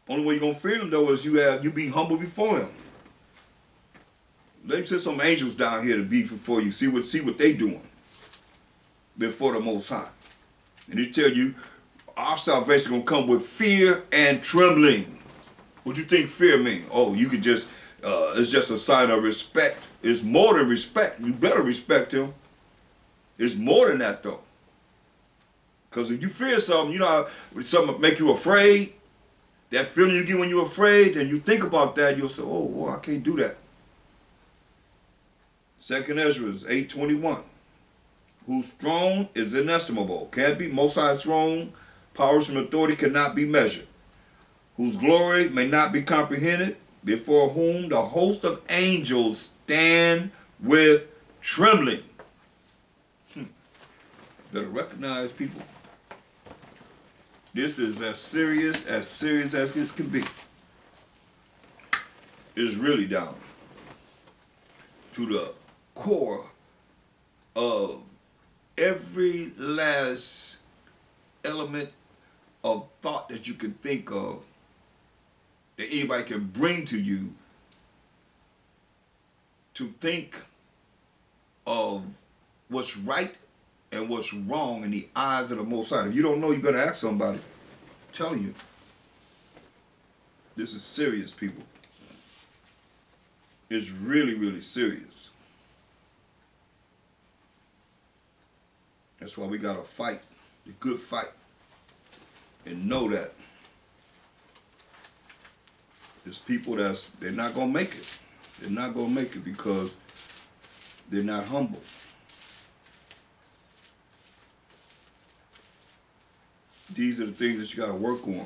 Only way you're gonna fear him though is you be humble before him. Let him send some angels down here to be before you. See what they doing before the Most High. And he tell you our salvation gonna come with fear and trembling. What you think fear mean? Oh, you could just it's just a sign of respect. It's more than respect. You better respect him. It's more than that though. Because if you fear something, you know how something make you afraid, that feeling you get when you're afraid, and you think about that, you'll say, oh, well, I can't do that. Second Ezra 8:21. Whose throne is inestimable. Can't be Most High's throne. Powers and authority cannot be measured. Whose glory may not be comprehended, before whom the host of angels stand with trembling. Better recognize, people. This is as serious as it can be. It is really down to the core of every last element of thought that you can think of, that anybody can bring to you, to think of what's right and what's wrong in the eyes of the Most High. If you don't know, you better ask somebody. I'm telling you. This is serious, people. It's really, really serious. That's why we gotta fight the good fight and know that there's people they're not gonna make it. They're not gonna make it because they're not humble. These are the things that you gotta work on.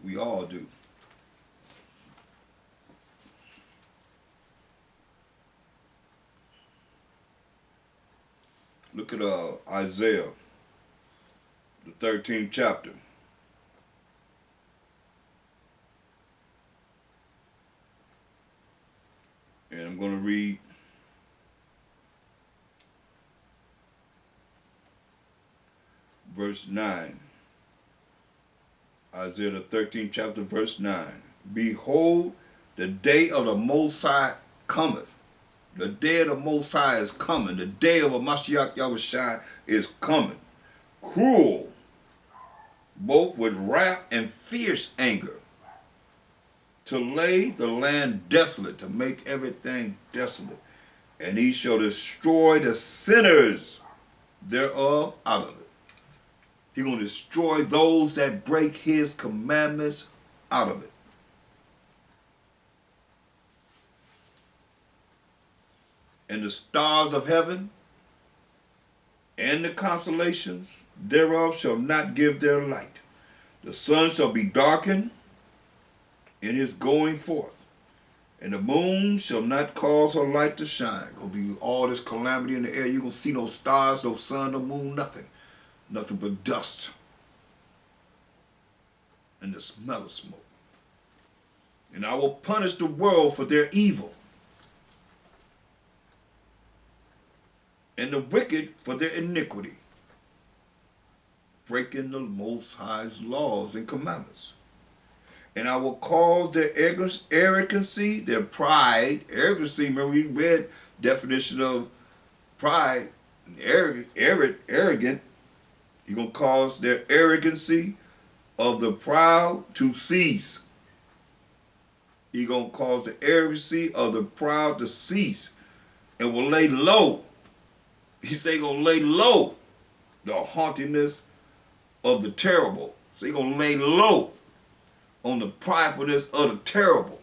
We all do. Look at Isaiah, the 13th chapter. And I'm going to read verse 9. Isaiah the 13th chapter, verse 9. Behold, the day of the Most High cometh. The day of the Most High is coming. The day of Mashiach Yahushua is coming. Cruel, both with wrath and fierce anger, to lay the land desolate, to make everything desolate. And he shall destroy the sinners thereof out of it. He's going to destroy those that break his commandments out of it. And the stars of heaven and the constellations thereof shall not give their light. The sun shall be darkened in his going forth, and the moon shall not cause her light to shine. Gonna be all this calamity in the air. You're gonna see no stars, no sun, no moon, nothing. Nothing but dust and the smell of smoke. And I will punish the world for their evil, and the wicked for their iniquity, breaking the Most High's laws and commandments. And I will cause their arrogancy, their pride. Arrogancy, remember we read definition of pride. Arrogant. You're going to cause their arrogancy of the proud to cease. You're going to cause the arrogancy of the proud to cease, and will lay low. He say going to lay low the haughtiness of the terrible. So he's going to lay low on the pridefulness of the terrible.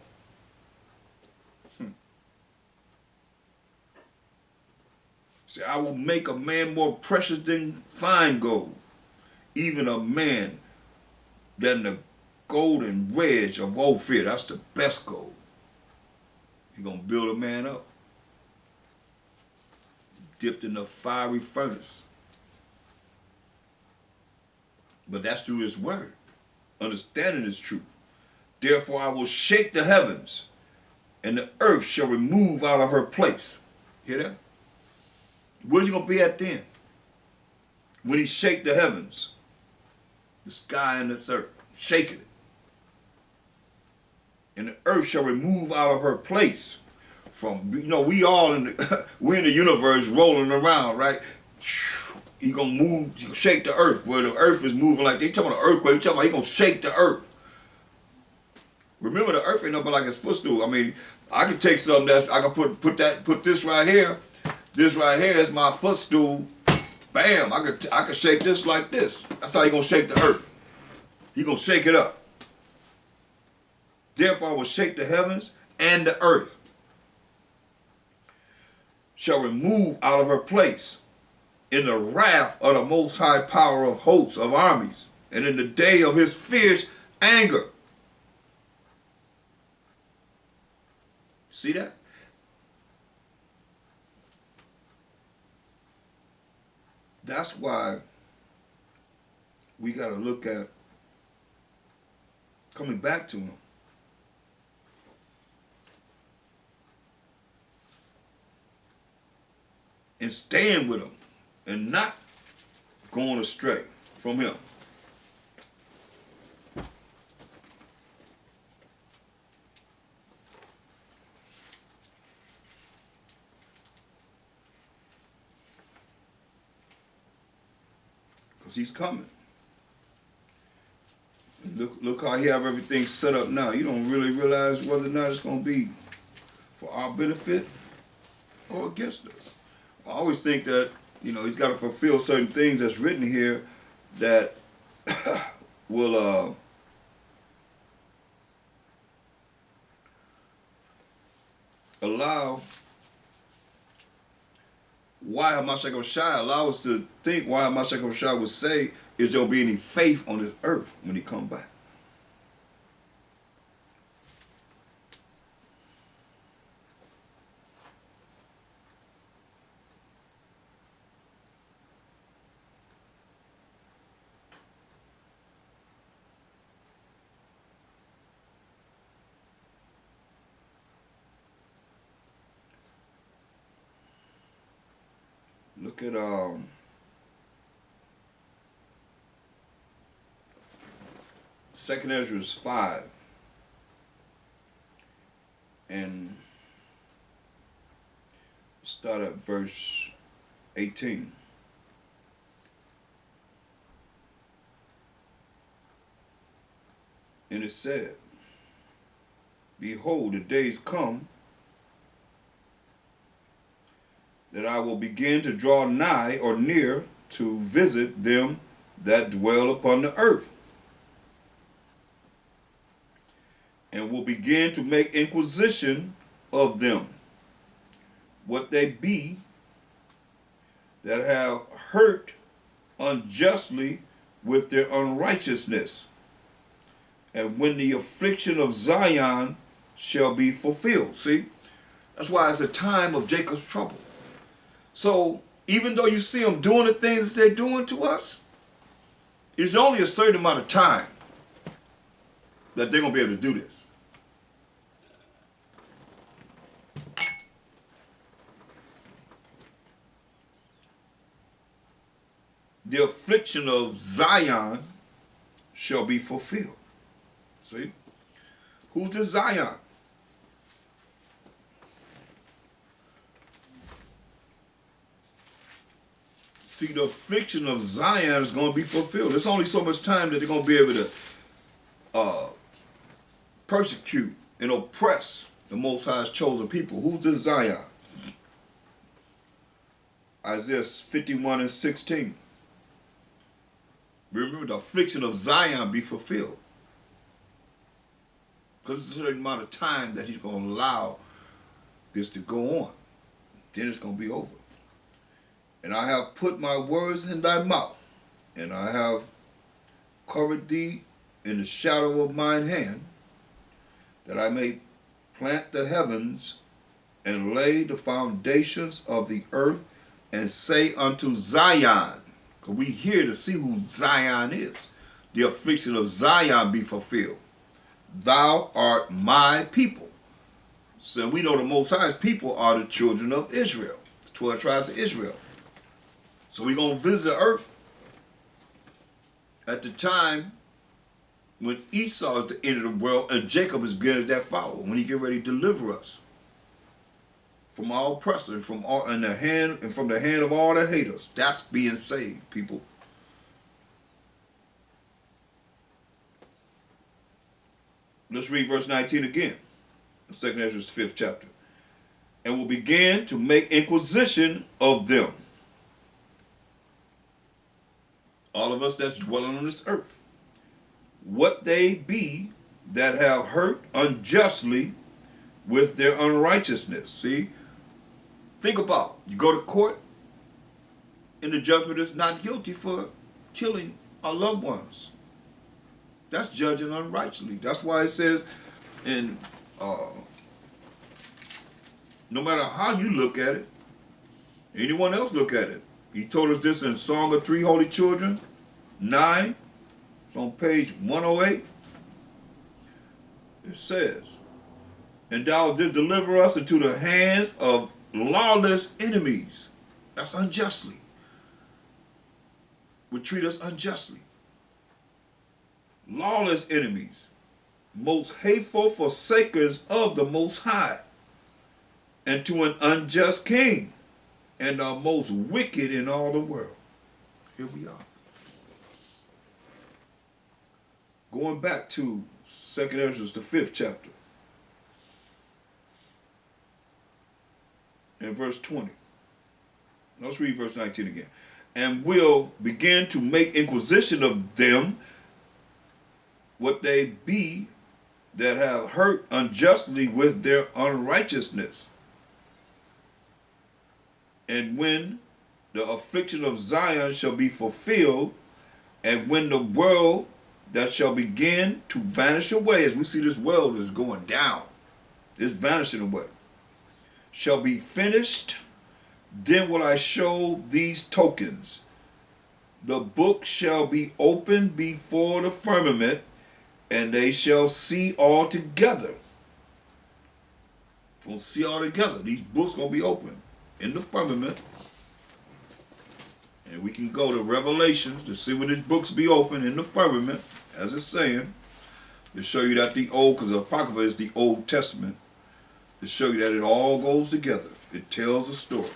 See, I will make a man more precious than fine gold, even a man than the golden wedge of Ophir. That's the best gold. You're going to build a man up, dipped in a fiery furnace. But that's through his word. Understanding his truth. Therefore I will shake the heavens, and the earth shall remove out of her place. Hear that? Where's he going to be at then? When he shake the heavens. the sky and this earth, shaking it. And the earth shall remove out of her place. From, we all we're in the universe rolling around, right? He gonna move, shake the earth, where the earth is moving like they talking about an earthquake, talking about he gonna shake the earth. Remember, the earth ain't nothing like his footstool. I mean, I can take something that I can put this right here. This right here is my footstool. Bam! I could shake this like this. That's how he gonna shake the earth. He gonna shake it up. Therefore, I will shake the heavens and the earth. Shall remove out of her place in the wrath of the most high power of hosts of armies, and in the day of his fierce anger. See that? That's why we got to look at coming back to him. And staying with him and not going astray from him. Because he's coming. And look how he have everything set up now. You don't really realize whether or not it's going to be for our benefit or against us. I always think that, he's got to fulfill certain things that's written here that will allow why Hamashiach Shai, allow us to think why Hamashiach Shai would say, is there be any faith on this earth when he come back? Look at 2nd Ezra 5 and start at verse 18. And it said, behold, the days come that I will begin to draw nigh or near to visit them that dwell upon the earth, and will begin to make inquisition of them, what they be that have hurt unjustly with their unrighteousness, and when the affliction of Zion shall be fulfilled. See, that's why it's a time of Jacob's trouble. So even though you see them doing the things that they're doing to us, it's only a certain amount of time that they're going to be able to do this. The affliction of Zion shall be fulfilled. See? Who's this Zion? See, the affliction of Zion is going to be fulfilled. There's only so much time that they're going to be able to persecute and oppress the Most High's chosen people. Who's this Zion? Isaiah 51 and 16. Remember, the affliction of Zion be fulfilled. Because it's a certain amount of time that he's going to allow this to go on. Then it's going to be over. And I have put my words in thy mouth, and I have covered thee in the shadow of mine hand, that I may plant the heavens and lay the foundations of the earth, and say unto Zion, because we here to see who Zion is, the affliction of Zion be fulfilled. Thou art my people. So we know the Most High's people are the children of Israel, the 12 tribes of Israel. So we're going to visit the earth at the time when Esau is the end of the world and Jacob is beginning that follow, when he get ready to deliver us from our oppressor and from the hand of all that hate us. That's being saved, people. Let's read verse 19 again. The 2nd Ezra, 5th chapter. And will begin to make inquisition of them. All of us that's dwelling on this earth. What they be that have hurt unjustly with their unrighteousness. See? Think about it. You go to court and the judgment is not guilty for killing our loved ones. That's judging unrighteously. That's why it says in no matter how you look at it, anyone else look at it. He told us this in Song of Three Holy Children, 9. It's on page 108. It says, and thou didst deliver us into the hands of lawless enemies. That's unjustly. Would treat us unjustly. Lawless enemies, most hateful forsakers of the Most High, and to an unjust king, and are most wicked in all the world. Here we are. Going back to 2nd Ezra, the 5th chapter, and verse 20. Let's read verse 19 again. And will begin to make inquisition of them, what they be that have hurt unjustly with their unrighteousness. And when the affliction of Zion shall be fulfilled, and when the world that shall begin to vanish away, as we see this world is going down, it's vanishing away, shall be finished, then will I show these tokens. The book shall be opened before the firmament, and they shall see all together. We'll see all together. These books going to be open in the firmament. And we can go to Revelations to see when these books be open in the firmament, as it's saying, to show you that the old, because the Apocrypha is the Old Testament, to show you that it all goes together. It tells a story.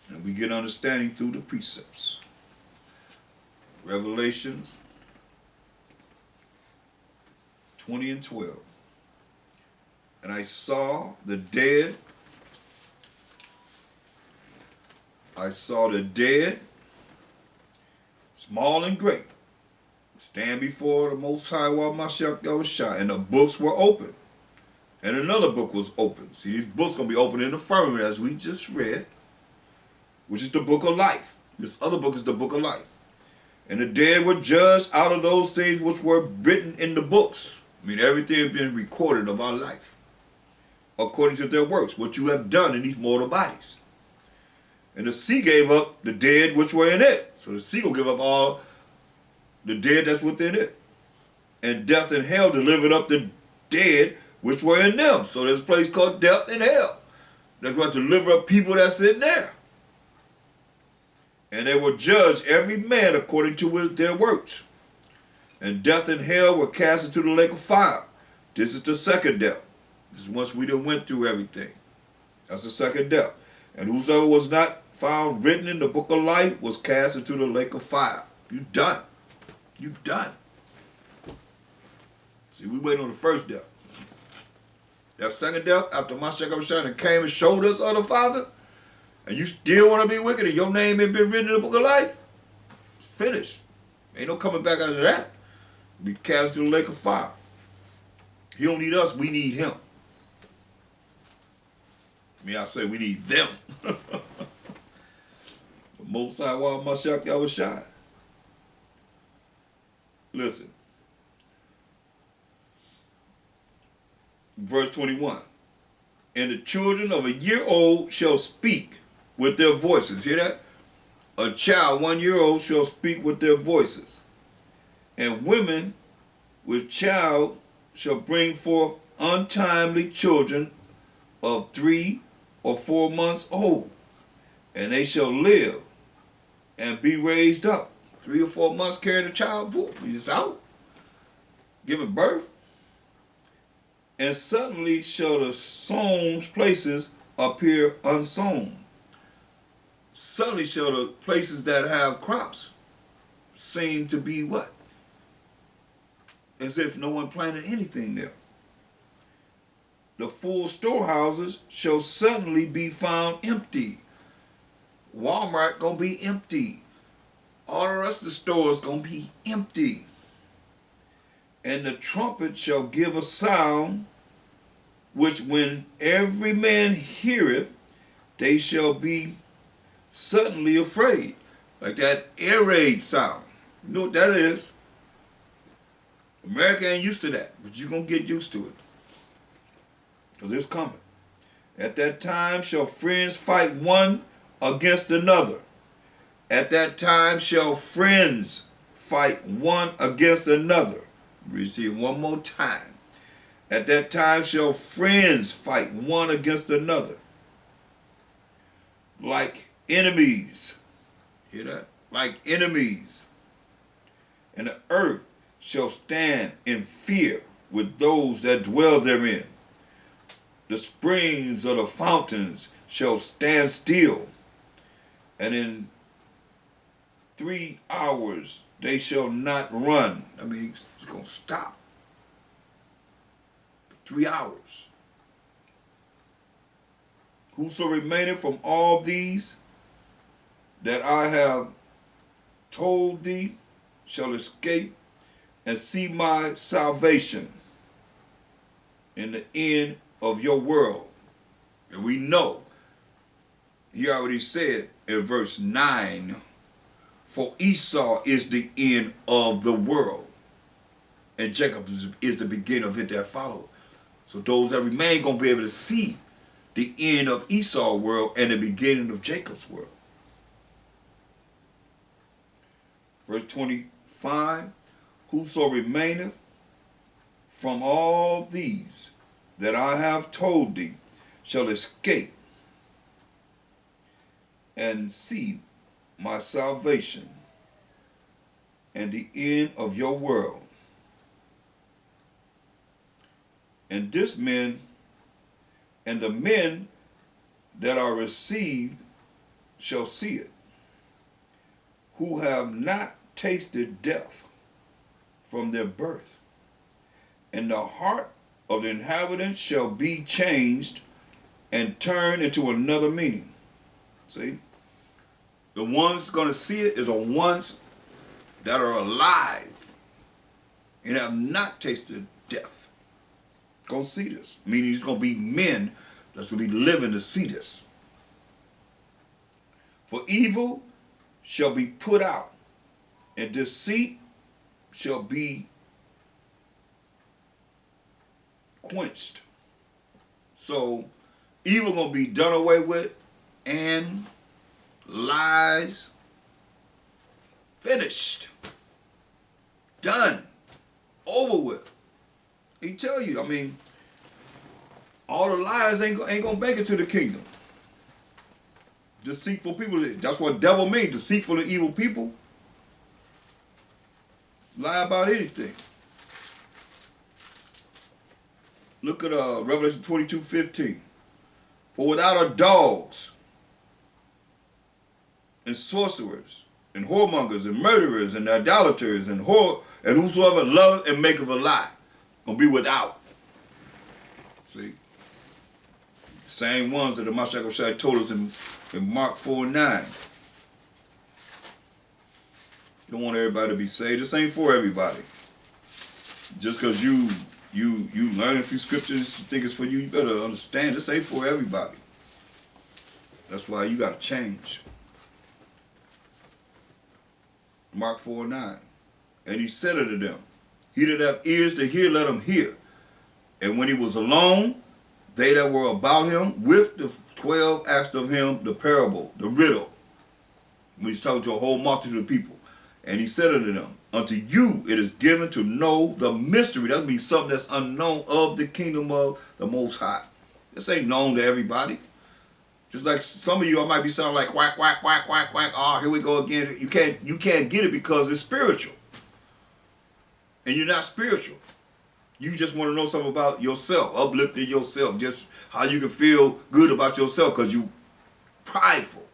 And we get understanding through the precepts. Revelations 20 and 12. And I saw the dead. Small and great, stand before the Most High while Mashiach Yahushua, and the books were open. And another book was open. See, these books going to be open in the firmament, as we just read, which is the book of life. This other book is the book of life. And the dead were judged out of those things which were written in the books. I mean, everything has been recorded of our life, according to their works, what you have done in these mortal bodies. And the sea gave up the dead which were in it. So the sea will give up all the dead that's within it. And death and hell delivered up the dead which were in them. So there's a place called death and hell that's going to deliver up people that's in there. And they will judge every man according to their works. And death and hell were cast into the lake of fire. This is the second death. This is once we done went through everything. That's the second death. And whosoever was not found written in the book of life was cast into the lake of fire. You done. You done. See, we wait on the first death. That second death, after Mashiach Yahushua came and showed us of the Father, and you still want to be wicked and your name ain't been written in the book of life, it's finished. Ain't no coming back out of that. Be cast into the lake of fire. He don't need us, we need him. I say we need them. The Most High while Mashiach Yahushua. Listen. Verse 21. And the children of a year old shall speak with their voices. Hear that? A child 1 year old shall speak with their voices. And women with child shall bring forth untimely children of 3 or 4 months old, and they shall live and be raised up. 3 or 4 months carrying a child, whoop, he's out, giving birth. And suddenly shall the sown places appear unsown. Suddenly shall the places that have crops seem to be what? As if no one planted anything there. The full storehouses shall suddenly be found empty. Walmart gonna be empty. All the rest of the stores gonna be empty. And the trumpet shall give a sound, which when every man heareth, they shall be suddenly afraid. Like that air raid sound. You know what that is? America ain't used to that, but you're gonna get used to it. Because it's coming. At that time shall friends fight one against another. At that time shall friends fight one against another. Read it one more time. At that time shall friends fight one against another. Like enemies. Hear that? Like enemies. And the earth shall stand in fear with those that dwell therein. The springs of the fountains shall stand still, and in 3 hours they shall not run. I mean, it's going to stop. 3 hours. Whoso remaineth from all these that I have told thee shall escape and see my salvation in the end of your world. And we know, he already said in verse 9, for Esau is the end of the world, and Jacob is the beginning of it that follow. So those that remain going to be able to see the end of Esau's world and the beginning of Jacob's world. Verse 25, whoso remaineth from all these that I have told thee shall escape and see my salvation and the end of your world. And this men and the men that are received shall see it, who have not tasted death from their birth. And the heart of the inhabitants shall be changed and turned into another meaning. See? The ones going to see it is the ones that are alive and have not tasted death. Going to see this. Meaning it's going to be men that's going to be living to see this. For evil shall be put out, and deceit shall be quenched. So evil gonna be done away with, and lies finished, done, over with. He tell you, I mean, all the lies ain't gonna make it to the kingdom. Deceitful people, that's what devil means, deceitful and evil people. Lie about anything. Look at Revelation 22:15. For without are dogs and sorcerers and whoremongers and murderers and idolaters and whosoever loveth and maketh a lie. Gonna be without. See? Same ones that the Mashiach told us in Mark 4:9. You don't want everybody to be saved. This ain't for everybody. Just because you learn a few scriptures, you think it's for you, you better understand this ain't for everybody. That's why you got to change. Mark 4:9. And he said unto them, he that have ears to hear, let him hear. And when he was alone, they that were about him with the 12 asked of him the parable, the riddle. When he's talking to a whole multitude of people. And he said unto them, unto you it is given to know the mystery. That would be something that's unknown of the kingdom of the Most High. This ain't known to everybody. Just like some of you, I might be sounding like quack, quack, quack, quack, quack. Oh, here we go again. You can't get it because it's spiritual. And you're not spiritual. You just want to know something about yourself, uplifting yourself, just how you can feel good about yourself because you prideful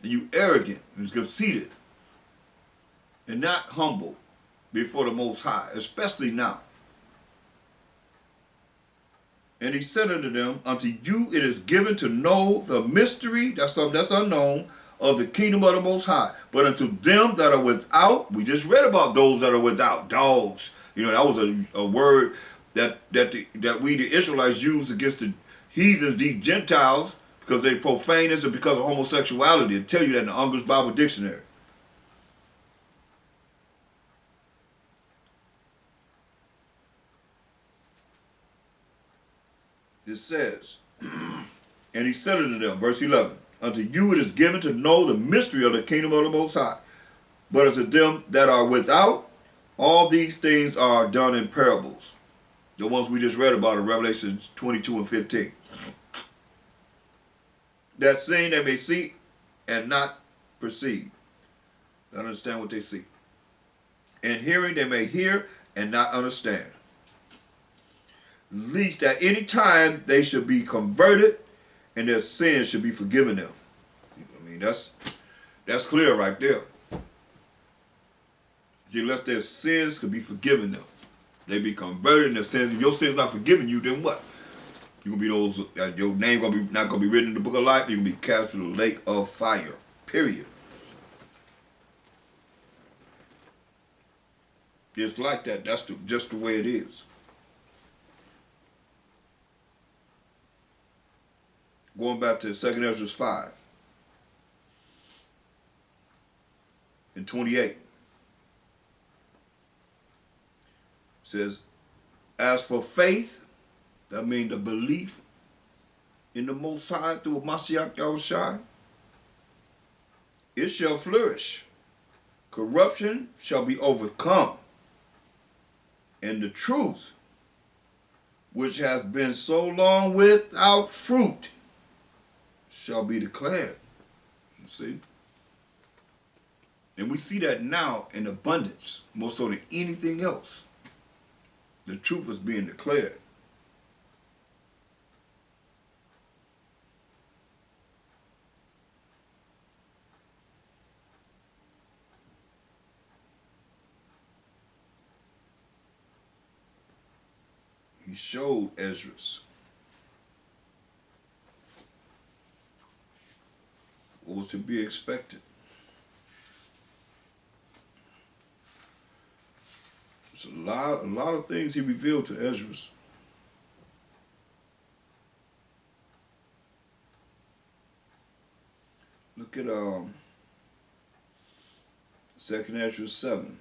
and you arrogant and conceited and not humble before the Most High, especially now. And he said unto them, unto you it is given to know the mystery, that's something that's unknown, of the kingdom of the Most High. But unto them that are without, we just read about those that are without, dogs. You know, that was a word that we the Israelites used against the heathens, these Gentiles, because they profane us and because of homosexuality. It tell you that in the Unger's Bible Dictionary. It says, and he said unto them, verse 11, unto you it is given to know the mystery of the kingdom of the Most High. But unto them that are without, all these things are done in parables. The ones we just read about in Revelation 22 and 15. That seeing they may see and not perceive. Not understand what they see. And hearing they may hear and not understand. Least at any time they should be converted and their sins should be forgiven them. I mean, that's clear right there. See, unless their sins could be forgiven them, they be converted and their sins. If your sins not forgiven you, then what? You gonna be those. Your name not gonna be written in the book of life. You gonna be cast to the lake of fire. Period. It's like that. That's just the way it is. Going back to 2 Ezra 5 and 28. Says, as for faith, that means the belief in the Most High through Mashiach Yahushua, it shall flourish. Corruption shall be overcome. And the truth, which has been so long without fruit, shall be declared. You see? And we see that now in abundance, more so than anything else. The truth is being declared. He showed Esdras what was to be expected. It's a lot of things he revealed to Esdras. Look at 2 Ezra 7.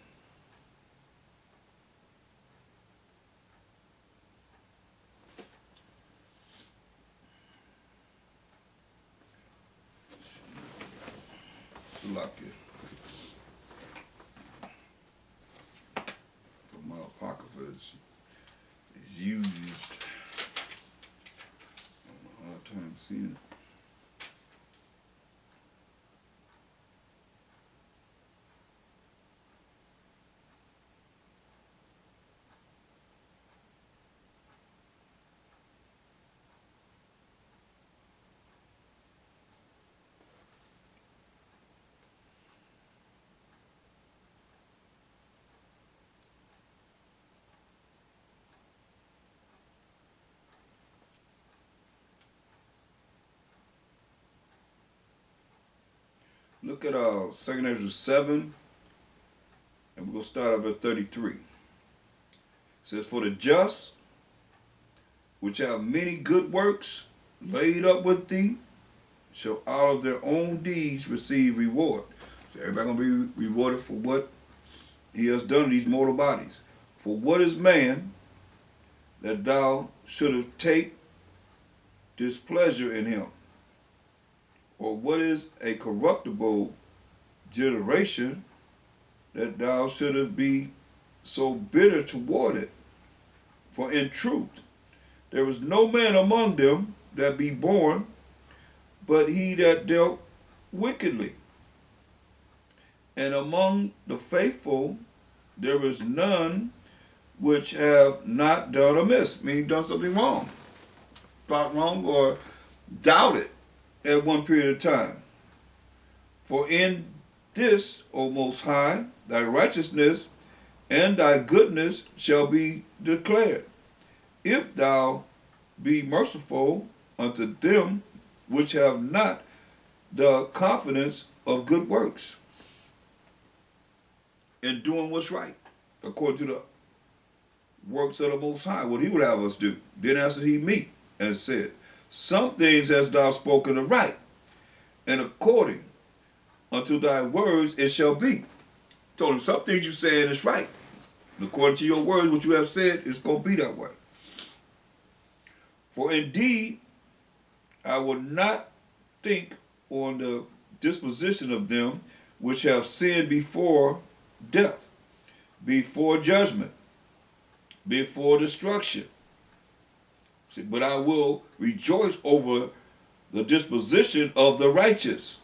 Salakia. But my apocrypha is used. I don't know, hard time seeing it. Look at 2 Ezra 7, and we're going to start off at 33. It says, for the just, which have many good works laid up with thee, shall out of their own deeds receive reward. So everybody going to be rewarded for what he has done in these mortal bodies. For what is man that thou shouldest take displeasure in him? Or what is a corruptible generation that thou shouldest be so bitter toward it? For in truth, there is no man among them that be born but he that dealt wickedly. And among the faithful there is none which have not done amiss, meaning done something wrong, thought wrong, or doubted at one period of time. For in this, O Most High, thy righteousness and thy goodness shall be declared, if thou be merciful unto them which have not the confidence of good works, in doing what's right, according to the works of the Most High, what he would have us do. Then answered he me, and said, some things hast thou spoken aright, and according unto thy words it shall be. Told him, some things you saying is right. And according to your words, what you have said, it's going to be that way. For indeed, I will not think on the disposition of them which have sinned before death, before judgment, before destruction. See, but I will rejoice over the disposition of the righteous,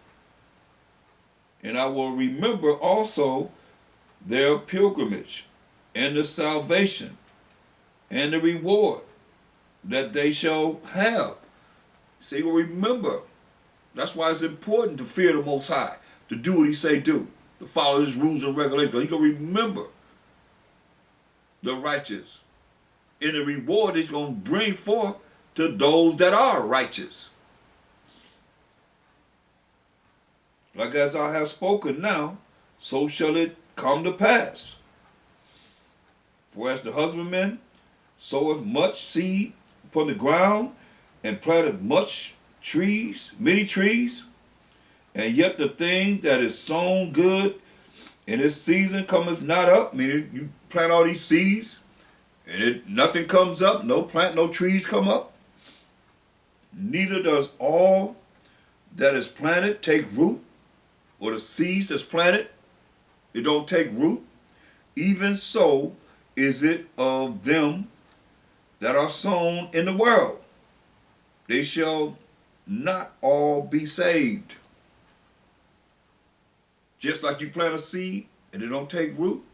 and I will remember also their pilgrimage, and the salvation, and the reward that they shall have. See, we'll remember. That's why it's important to fear the Most High, to do what he say do, to follow his rules and regulations. Because he can remember the righteous, and the reward he's going to bring forth to those that are righteous. Like as I have spoken now, so shall it come to pass. For as the husbandman soweth much seed upon the ground, and planteth much trees, many trees, and yet the thing that is sown good in its season cometh not up, meaning you plant all these seeds, and nothing comes up, no plant, no trees come up. Neither does all that is planted take root, or the seeds that's planted, it don't take root. Even so is it of them that are sown in the world. They shall not all be saved. Just like you plant a seed and it don't take root.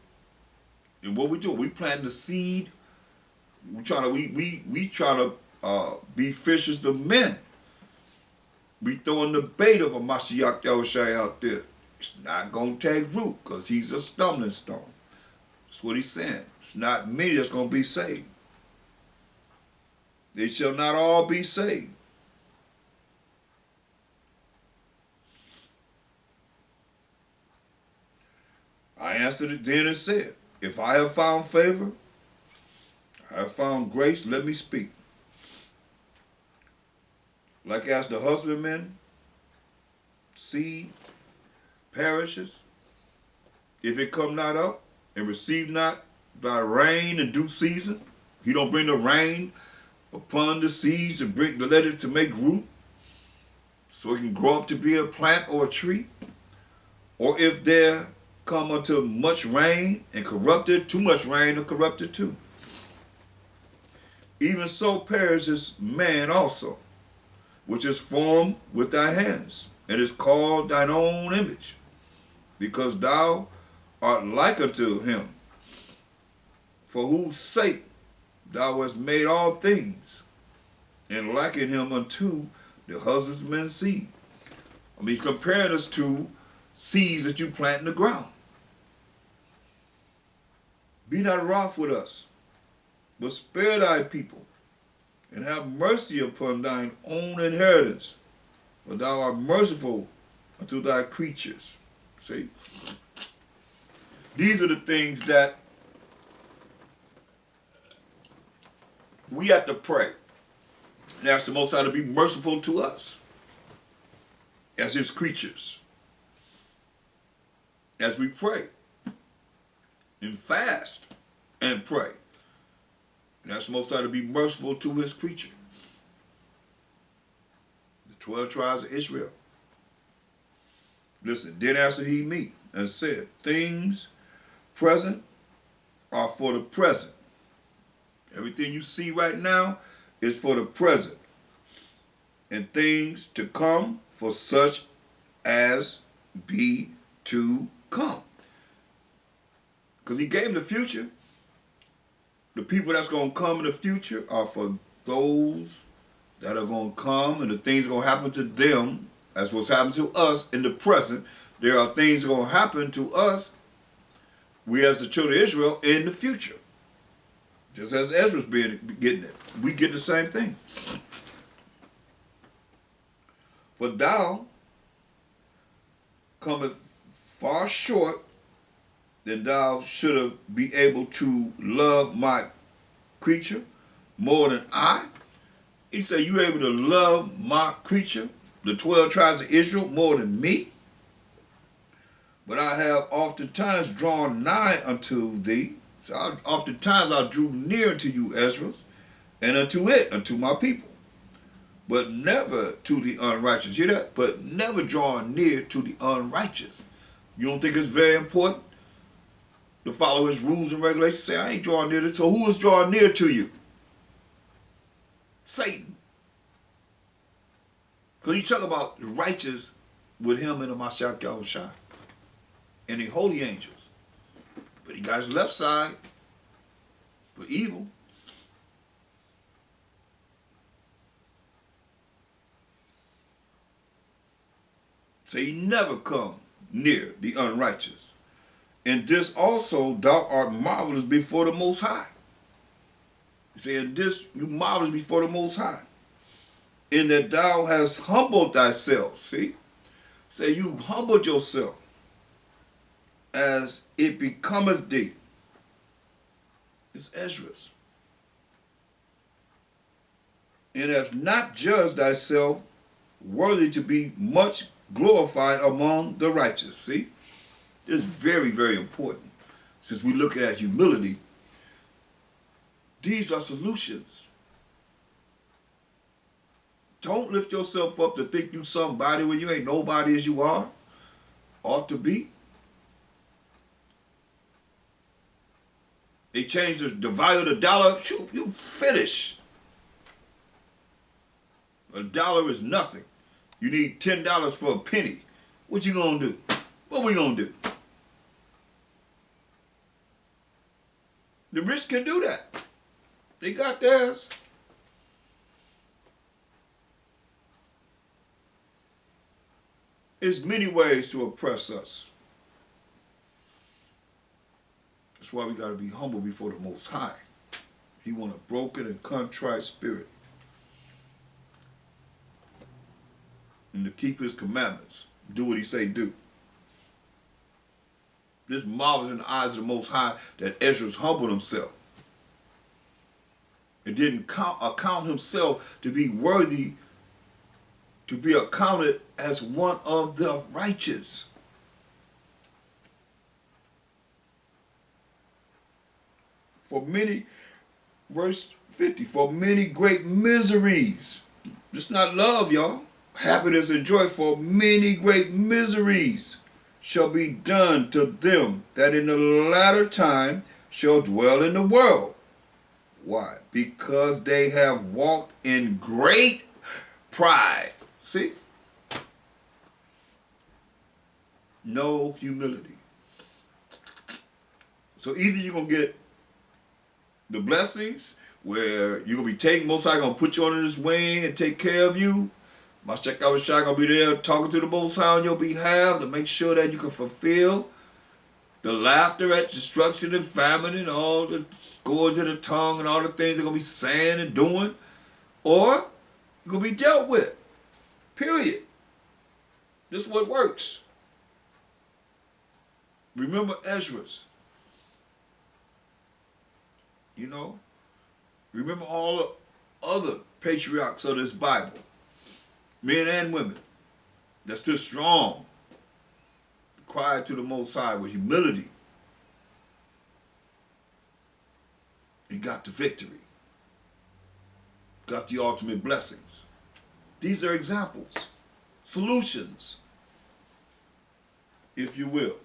And what we do, we plant the seed. We try to be fishers of men. We throwing the bait of a Mashiach Yahushua out there. It's not going to take root because he's a stumbling stone. That's what he's saying. It's not many that's going to be saved. They shall not all be saved. I answered it then and said, if I have found favor, I have found grace, let me speak. Like as the husbandman, seed perishes, if it come not up, and receive not thy rain in due season, he don't bring the rain upon the seeds to bring the let it to make root, so it can grow up to be a plant or a tree. Or if there come unto much rain and corrupt it, too much rain and corrupt it too. Even so perishes man also, which is formed with thy hands, and is called thine own image, because thou art like unto him, for whose sake thou hast made all things, and liken him unto the husbandman's seed. I mean, he's comparing us to seeds that you plant in the ground. Be not wroth with us, but spare thy people, and have mercy upon thine own inheritance, for thou art merciful unto thy creatures. See? These are the things that we have to pray and ask the Most High to be merciful to us as his creatures. As we pray and fast and pray. And ask the Most High to be merciful to his creature. The 12 tribes of Israel. Listen, then answered he me and said, things present are for the present. Everything you see right now is for the present. and things to come for such as be to come. Because he gave them the future. The people that's going to come in the future are for those that are going to come, and the things that are going to happen to them as what's happened to us in the present. There are things that are going to happen to us, we as the children of Israel, in the future. Just as Ezra's getting it. We get the same thing. For thou cometh far short than thou shouldst be able to love my creature more than I. He said, you able to love my creature, the 12 tribes of Israel, more than me? But I have oftentimes drawn nigh unto thee. So oftentimes I drew near to you, Ezra, and unto my people. But never to the unrighteous. Hear that? But never drawing near to the unrighteous. You don't think it's very important to follow his rules and regulations? Say, I ain't drawing near to. So who is drawing near to you? Satan. Because you talk about the righteous with him and the Mashiach Yahushua and the holy angels. But he got his left side for evil. So you never come near the unrighteous. And this also thou art marvelous before the Most High. You say, in this you marvelous before the Most High. In that thou hast humbled thyself. See? Say you humbled yourself as it becometh thee. It's Ezra's. And hast not judged thyself worthy to be much glorified among the righteous. See? It's very, very important. Since we look at humility, these are solutions. Don't lift yourself up to think you somebody when you ain't nobody as you are, ought to be. They changed the value of the dollar. Shoot, you finish. A dollar is nothing. You need $10 for a penny. What you gonna do? What we gonna do? The rich can do that. They got theirs. There's many ways to oppress us. That's why we got to be humble before the Most High. He wants a broken and contrite spirit. And to keep his commandments. Do what he say do. This marvels in the eyes of the Most High that Ezra's humbled himself. And didn't account himself to be worthy to be accounted as one of the righteous. For many, verse 50, for many great miseries. Just not love, y'all. Happiness and joy, for many great miseries shall be done to them that in the latter time shall dwell in the world. Why? Because they have walked in great pride. See? No humility. So either you're going to get the blessings where you're going to be taken, Most High going to put you under his wing and take care of you. Mashiach Yahushua going to be there talking to the Most High on your behalf to make sure that you can fulfill the laughter at destruction and famine and all the scores of the tongue and all the things they're going to be saying and doing. Or you're going to be dealt with. Period. This is what works. Remember Ezra's. You know? Remember all the other patriarchs of this Bible. Men and women that stood strong. Cried to the Most High with humility. And got the victory. Got the ultimate blessings. These are examples, solutions, if you will.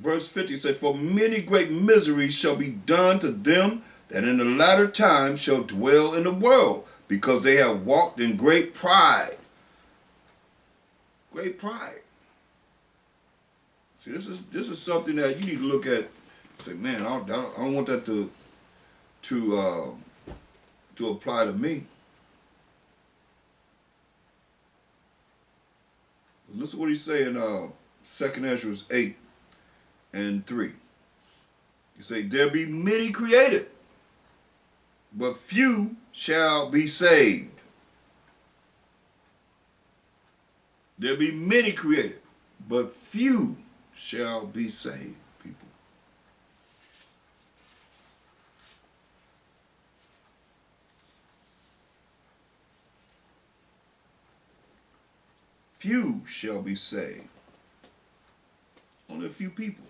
verse 50 says, for many great miseries shall be done to them that in the latter time shall dwell in the world, because they have walked in great pride. Great pride. See, this is something that you need to look at. Say, man, I don't want that to apply to me. Listen to what he's saying. 2 Ezra 8:3. He say, there be many created, but few shall be saved. There be many created, but few shall be saved, people. Few shall be saved. Only a few people.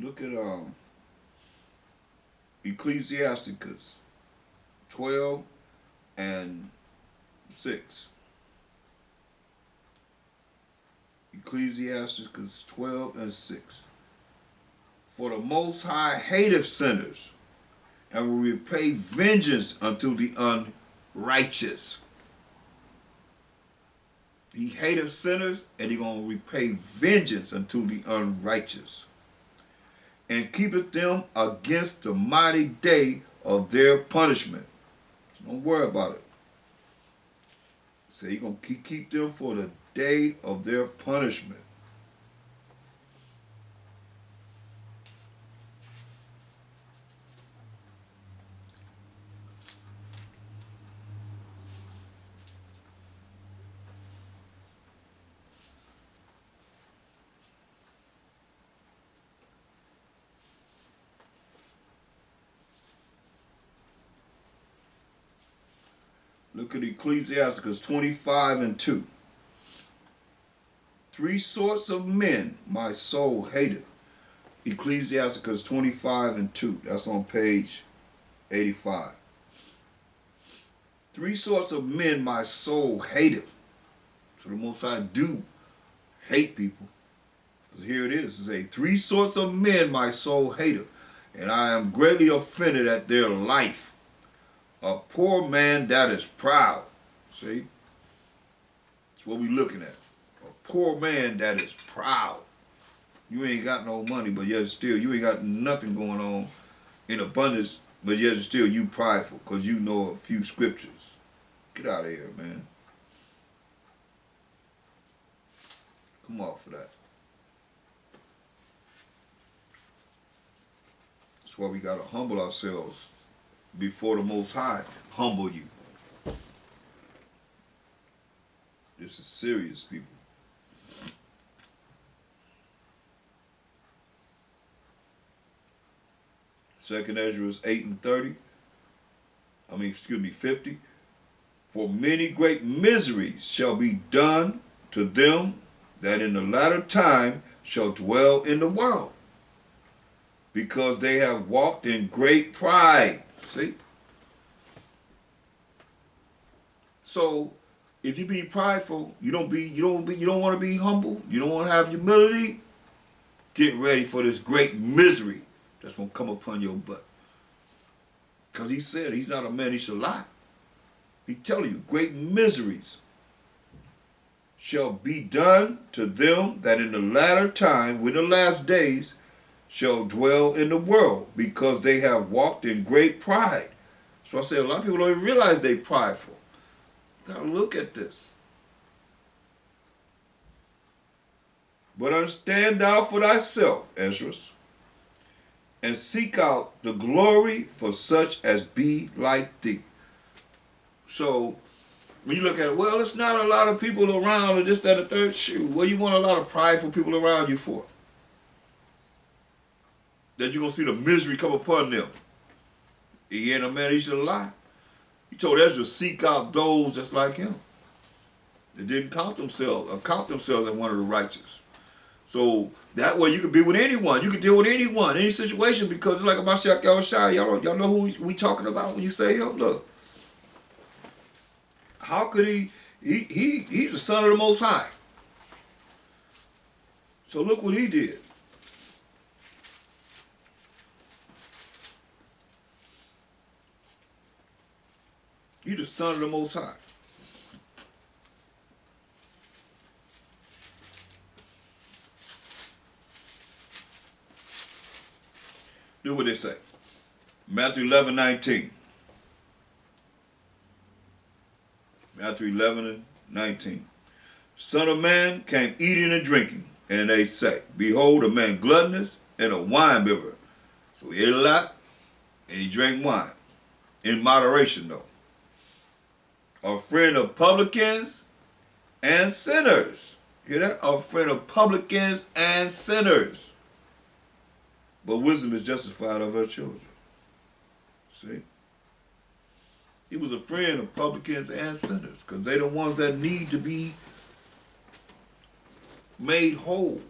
Look at Ecclesiasticus 12:6. Ecclesiasticus 12:6. For the Most High hateth sinners, and will repay vengeance unto the unrighteous. He hateth sinners, and he gonna repay vengeance unto the unrighteous, and keepeth them against the mighty day of their punishment. So don't worry about it. So he's going to keep them for the day of their punishment. Look at Ecclesiasticus 25:2. Three sorts of men my soul hateth. Ecclesiasticus 25:2. That's on page 85. Three sorts of men my soul hateth. So the Most High do hate people. Because here it is. It says, three sorts of men my soul hateth, and I am greatly offended at their life. A poor man that is proud. See? That's what we're looking at. A poor man that is proud. You ain't got no money, but yet still, you ain't got nothing going on in abundance, but yet still you prideful because you know a few scriptures. Get out of here, man. Come off of that. That's why we got to humble ourselves before the Most High humble you. This is serious, people. Second Ezra 8:30. 50. For many great miseries shall be done to them that in the latter time shall dwell in the world, because they have walked in great pride. See? So if you be prideful, you don't want to be humble, you don't want to have humility, get ready for this great misery that's gonna come upon your butt. Because he said he's not a man, he shall lie. He telling you, great miseries shall be done to them that in the latter time, with the last days, shall dwell in the world, because they have walked in great pride. So I say a lot of people don't even realize they're prideful. You gotta look at this. But understand thou for thyself, Ezra, and seek out the glory for such as be like thee. So when you look at it, well, it's not a lot of people around, or this, that, and the third. Shoot, what do you want a lot of prideful people around you for? That you're going to see the misery come upon them. He ain't a man, he should lie. He told Ezra, seek out those that's like him. They didn't count themselves as one of the righteous. So that way you could be with anyone. You could deal with anyone, any situation, because it's like a Mashiach Yahushua. Y'all know who we talking about when you say him? Look. How could he's the son of the Most High. So look what he did. He's the son of the Most High. Do what they say. Matthew 11:19. Matthew 11:19. Son of man came eating and drinking, and they say, behold, a man gluttonous and a wine bibber. So he ate a lot and he drank wine. In moderation, though. A friend of publicans and sinners. Hear that? A friend of publicans and sinners. But wisdom is justified of her children. See? He was a friend of publicans and sinners, because they're the ones that need to be made whole,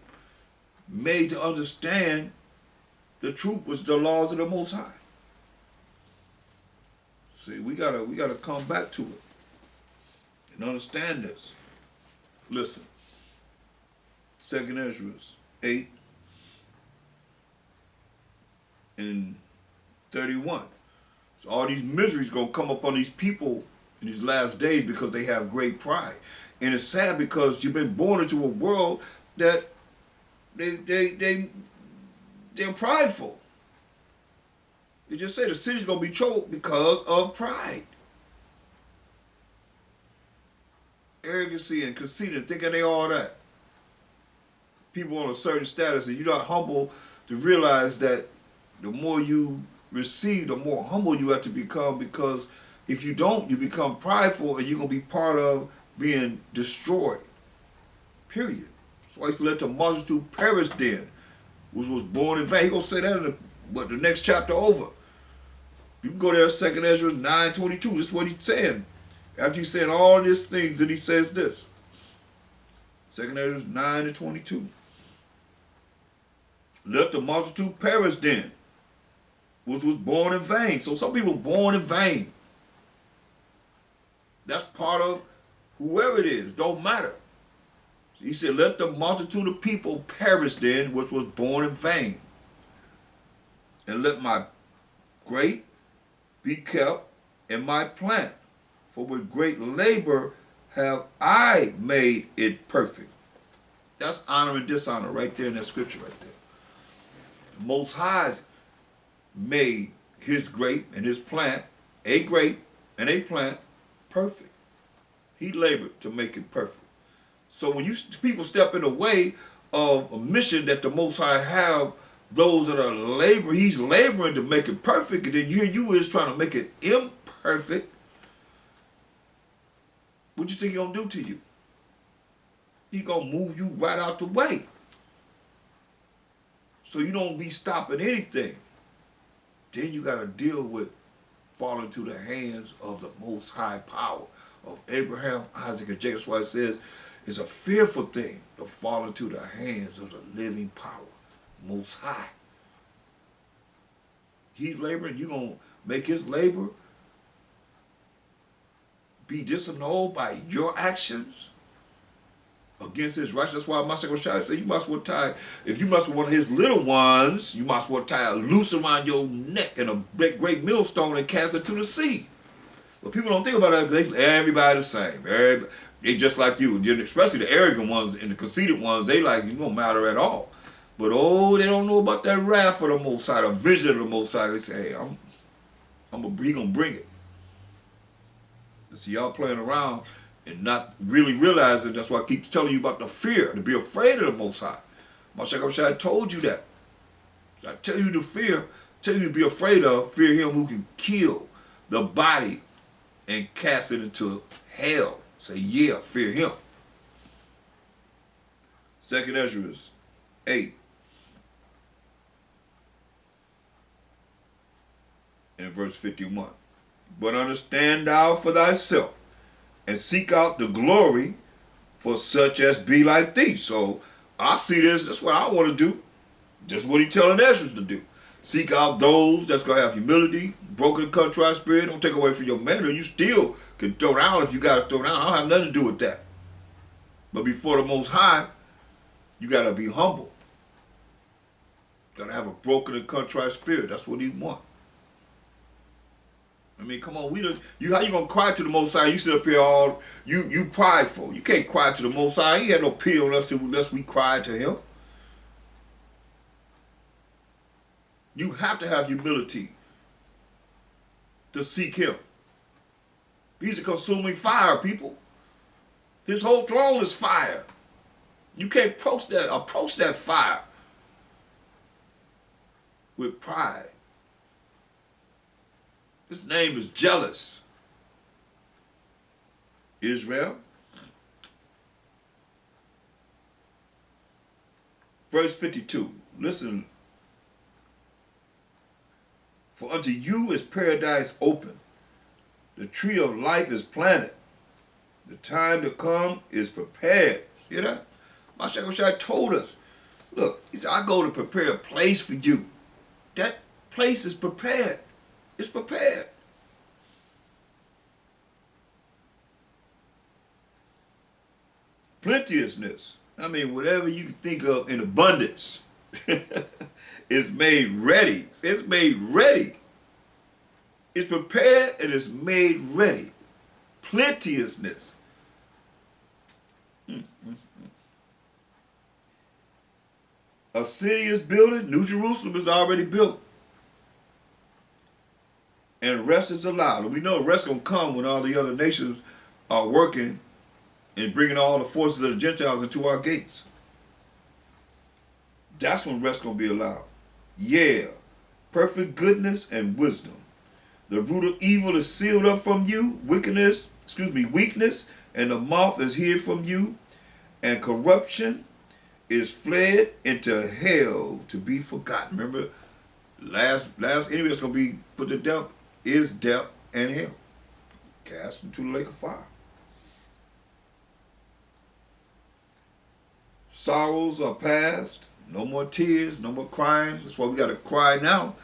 made to understand the truth, was the laws of the Most High. See, we gotta come back to it and understand this. Listen, 2nd Ezra 8 and 31. So all these miseries gonna come upon these people in these last days because they have great pride. And it's sad because you've been born into a world that they're prideful. They just say the city's gonna be choked because of pride. Arrogancy and conceit and thinking they all that. People on a certain status, and you're not humble to realize that the more you receive, the more humble you have to become, because if you don't, you become prideful and you're going to be part of being destroyed. Period. So I used to let the multitude perish then, which was born in vain. He's going to say that in the next chapter over. You can go there, 2nd Ezra 9:22. This is what he's saying. After he's saying all these things, then he says this. 2nd Ezra 9:22. Let the multitude perish then, which was born in vain. So some people born in vain. That's part of whoever it is, don't matter. So he said, let the multitude of people perish then, which was born in vain. And let my grape be kept in my plant. For with great labor have I made it perfect. That's honor and dishonor right there in that scripture right there. The Most High made his grape and his plant, a grape and a plant, perfect. He labored to make it perfect. So when people step in the way of a mission that the Most High have, those that are he's laboring to make it perfect, and then here you is trying to make it imperfect, what do you think he's going to do to you? He's going to move you right out the way. So you don't be stopping anything. Then you got to deal with falling to the hands of the Most High power of Abraham, Isaac, and Jacob. That's why it says it's a fearful thing to fall into the hands of the living power, Most High. He's laboring. You're going to make his labor be disannulled by your actions against his righteousness. That's why Mashiach said you must well tie, if you must one of his little ones, you must well tie a noose around your neck and a great millstone and cast it to the sea. But people don't think about that because everybody the same. They just like you, especially the arrogant ones and the conceited ones, they like you don't matter at all. But they don't know about that wrath of the Most High, the vision of the Most High. They say, hey, he gonna bring it. See, y'all playing around and not really realizing. That's why I keep telling you about the fear, to be afraid of the Most High. Mashiach told you that. I tell you to fear, tell you to be afraid of, fear him who can kill the body and cast it into hell. Say, yeah, fear him. 2nd Ezra 8 and verse 51. But understand thou for thyself, and seek out the glory for such as be like thee. So I see this, that's what I want to do. Just what he's telling Ezra to do. Seek out those that's going to have humility, broken and contrite spirit. Don't take away from your manner. You still can throw down if you got to throw down. I don't have nothing to do with that. But before the Most High, you got to be humble. Got to have a broken and contrite spirit. That's what he wants. I mean, come on, how you gonna cry to the Most High? You sit up here all you prideful. You can't cry to the Most High. He had no pity on us unless we cried to him. You have to have humility to seek him. He's a consuming fire, people. His whole throne is fire. You can't approach that fire with pride. His name is jealous. Israel. Verse 52. Listen. For unto you is paradise open. The tree of life is planted. The time to come is prepared. See that? Mashiach told us. Look, he said, I go to prepare a place for you. That place is prepared. It's prepared. Plenteousness. I mean, whatever you can think of in abundance is made ready. It's made ready. It's prepared and it's made ready. Plenteousness. A city is building. New Jerusalem is already built. And rest is allowed. And we know rest going to come when all the other nations are working and bringing all the forces of the Gentiles into our gates. That's when rest going to be allowed. Yeah, perfect goodness and wisdom. The root of evil is sealed up from you. Weakness, and the moth is hid from you. And corruption is fled into hell to be forgotten. Remember, last enemy that's going to be put to death is death and hell. Cast into the lake of fire. Sorrows are past. No more tears, no more crying. That's why we got to cry now.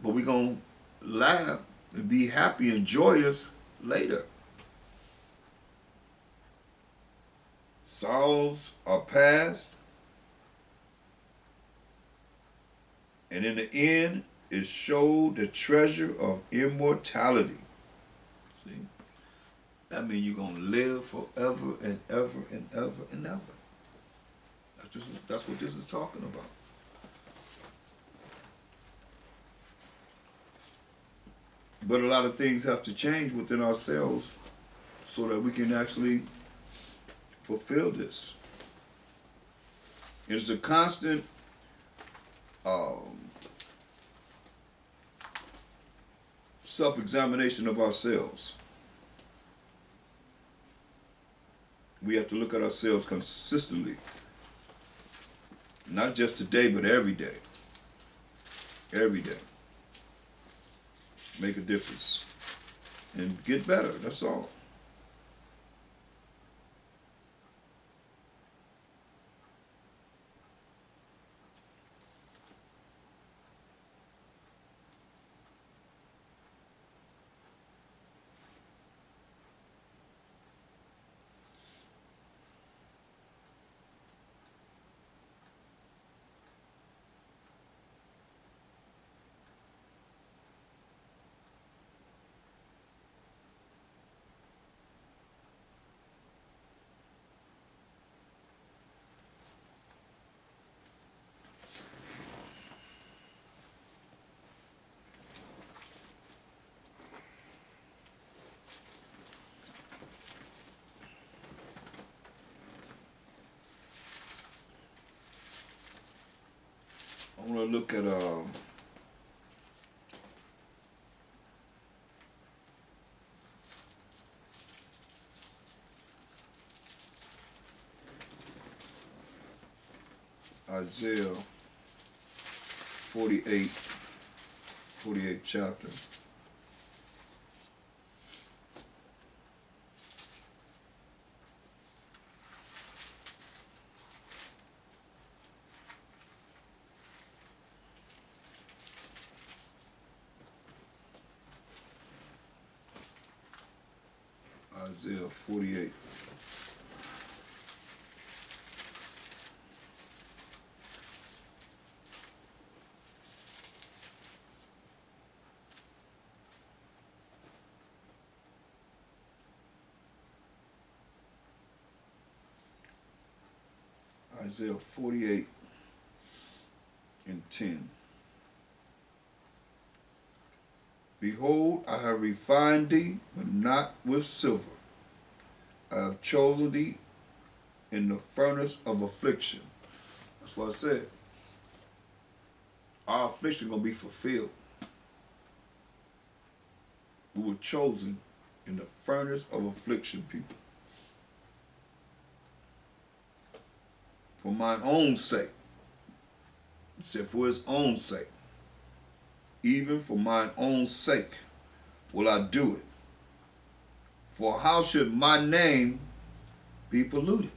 But we're going to laugh and be happy and joyous later. Sorrows are past. And in the end, it showed the treasure of immortality. See? That means you're going to live forever and ever and ever and ever. That's what this is talking about. But a lot of things have to change within ourselves so that we can actually fulfill this. It's a constant self-examination of ourselves. We have to look at ourselves consistently. Not just today, but every day. Every day. Make a difference. And get better, that's all. I want to look at Isaiah 48th chapter. Isaiah 48. Isaiah 48 and 10. Behold, I have refined thee, but not with silver. I have chosen thee in the furnace of affliction. That's what I said. Our affliction gonna be fulfilled. We were chosen in the furnace of affliction, people. For mine own sake. He said, for his own sake. Even for mine own sake will I do it. For how should my name be polluted?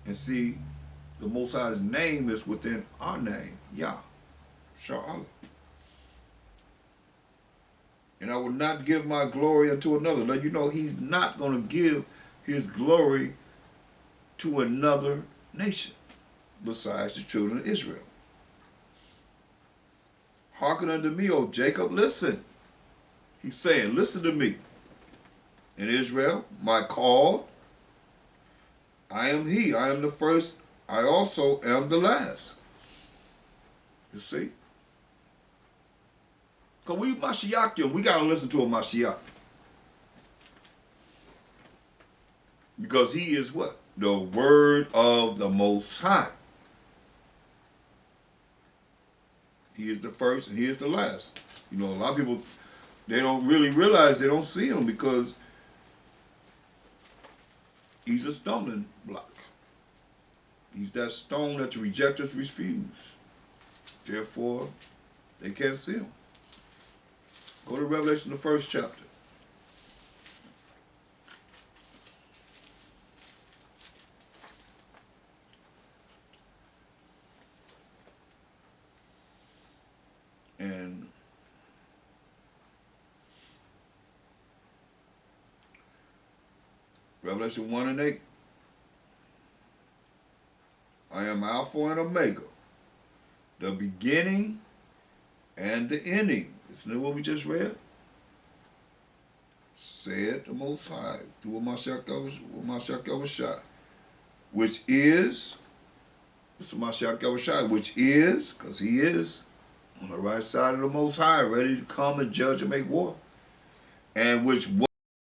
And see, the Most High's name is within our name, Yah, Sha'Allah. And I will not give my glory unto another. Let you know he's not going to give his glory to another nation besides the children of Israel. Hearken unto me, O Jacob, listen. He's saying, listen to me. In Israel, my called, I am he. I am the first. I also am the last. You see? Because we Mashiach, we got to listen to a Mashiach. Because he is what? The word of the Most High. He is the first and he is the last. You know, a lot of people, they don't really realize, they don't see him because he's a stumbling block. He's that stone that the rejectors refuse. Therefore, they can't see him. Go to Revelation, the 1st chapter. And Revelation 1 and 8. I am Alpha and Omega, the beginning and the ending. Isn't that what we just read? Said the Most High through Mashiach Yahushua, which is, it's Mashiach Yahushua, which is, because he is on the right side of the Most High, ready to come and judge and make war, and which was